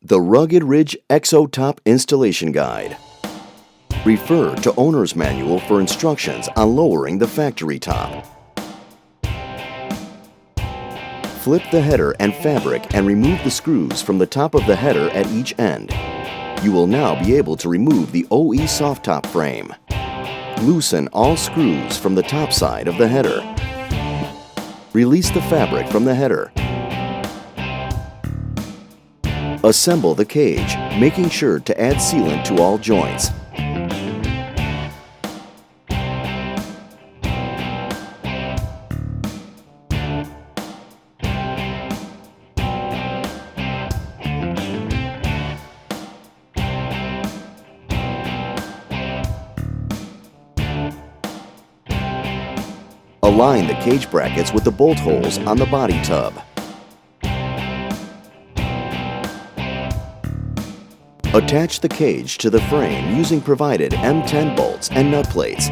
The Rugged Ridge Exo Top Installation Guide. Refer to Owner's Manual for instructions on lowering the factory top. Flip the header and fabric and remove the screws from the top of the header at each end. You will now be able to remove the OE soft top frame. Loosen all screws from the top side of the header. Release the fabric from the header. Assemble the cage, making sure to add sealant to all joints. Align the cage brackets with the bolt holes on the body tub. Attach the cage to the frame using provided M10 bolts and nut plates.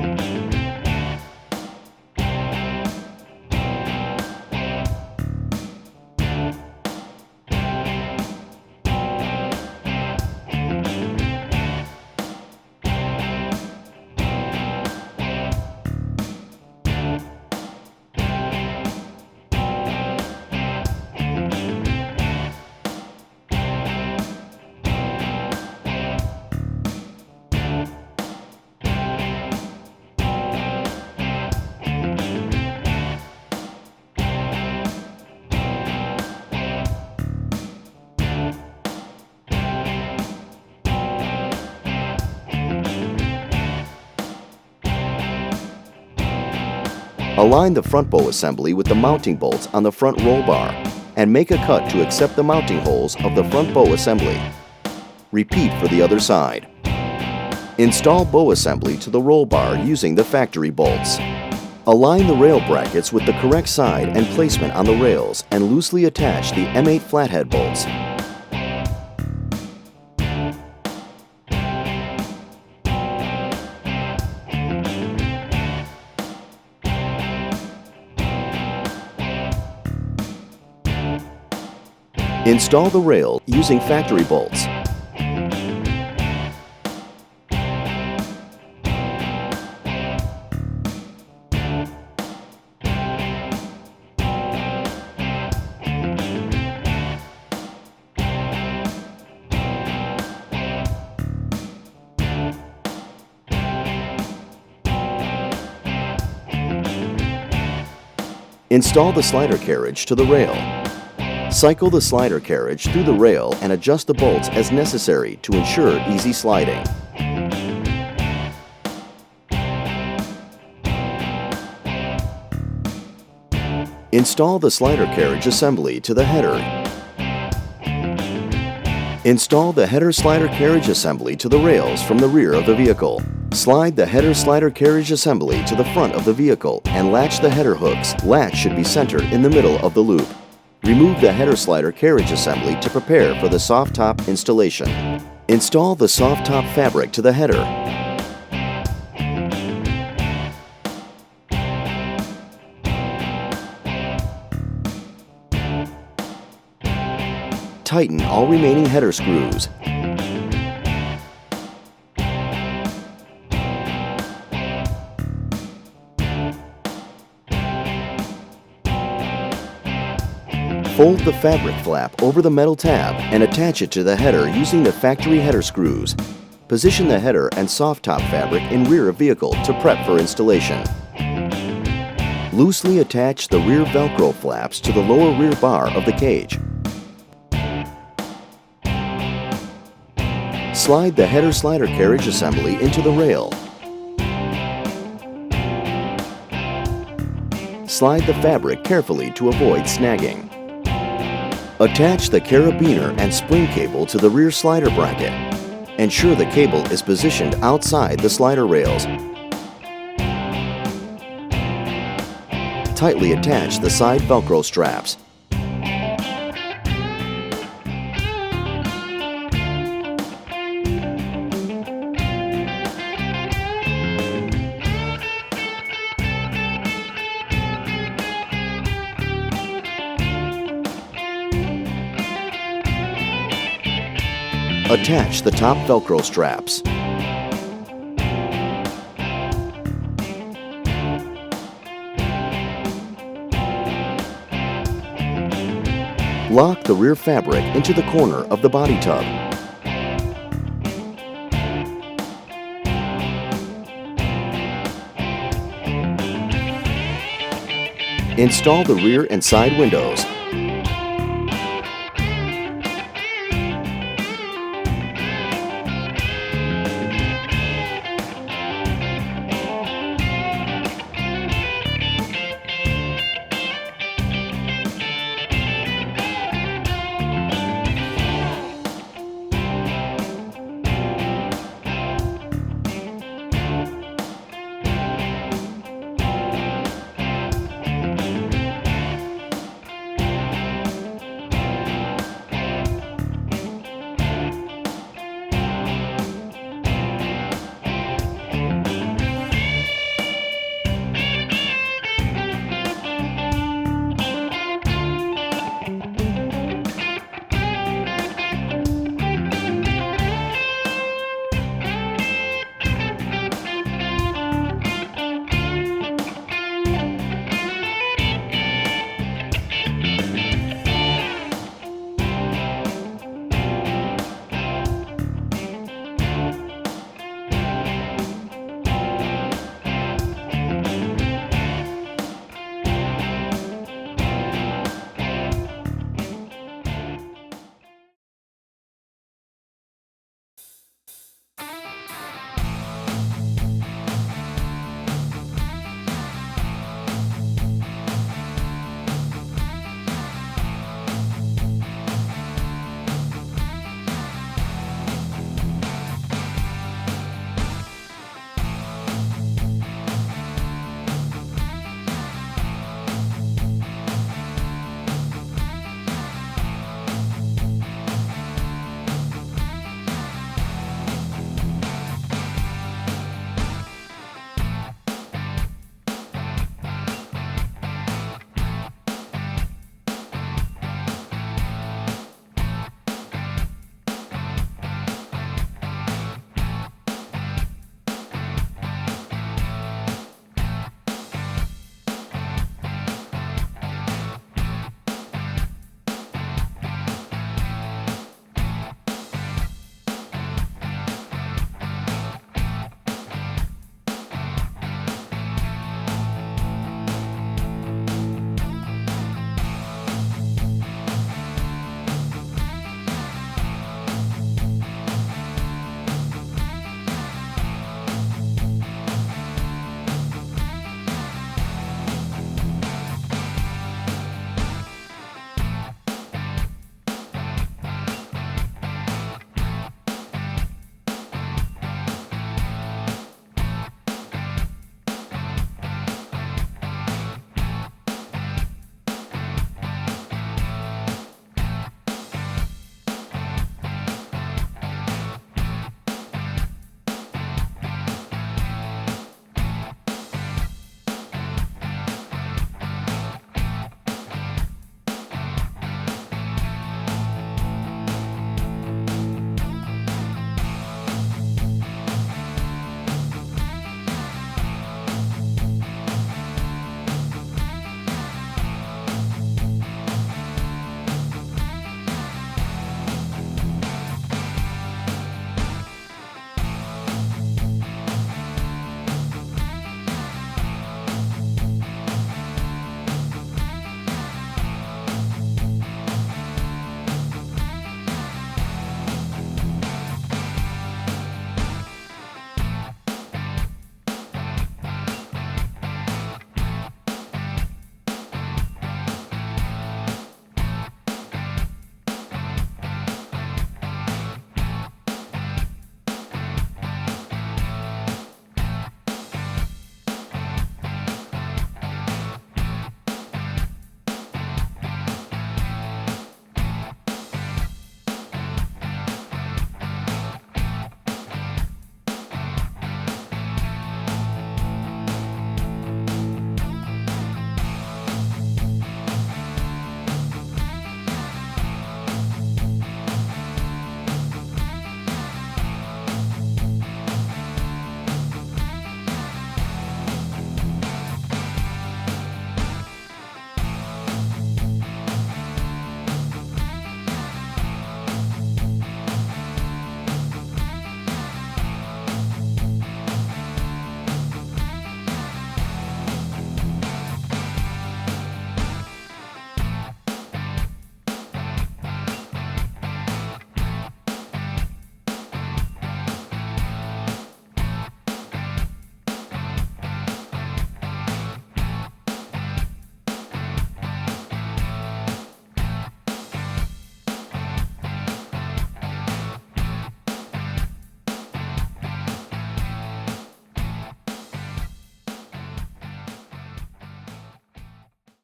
Align the front bow assembly with the mounting bolts on the front roll bar and make a cut to accept the mounting holes of the front bow assembly. Repeat for the other side. Install bow assembly to the roll bar using the factory bolts. Align the rail brackets with the correct side and placement on the rails and loosely attach the M8 flathead bolts. Install the rail using factory bolts. Install the slider carriage to the rail. Cycle the slider carriage through the rail and adjust the bolts as necessary to ensure easy sliding. Install the slider carriage assembly to the header. Install the header slider carriage assembly to the rails from the rear of the vehicle. Slide the header slider carriage assembly to the front of the vehicle and latch the header hooks. Latch should be centered in the middle of the loop. Remove the header slider carriage assembly to prepare for the soft top installation. Install the soft top fabric to the header. Tighten all remaining header screws. Fold the fabric flap over the metal tab and attach it to the header using the factory header screws. Position the header and soft top fabric in rear of vehicle to prep for installation. Loosely attach the rear Velcro flaps to the lower rear bar of the cage. Slide the header slider carriage assembly into the rail. Slide the fabric carefully to avoid snagging. Attach the carabiner and spring cable to the rear slider bracket. Ensure the cable is positioned outside the slider rails. Tightly attach the side Velcro straps. Attach the top Velcro straps. Lock the rear fabric into the corner of the body tub. Install the rear and side windows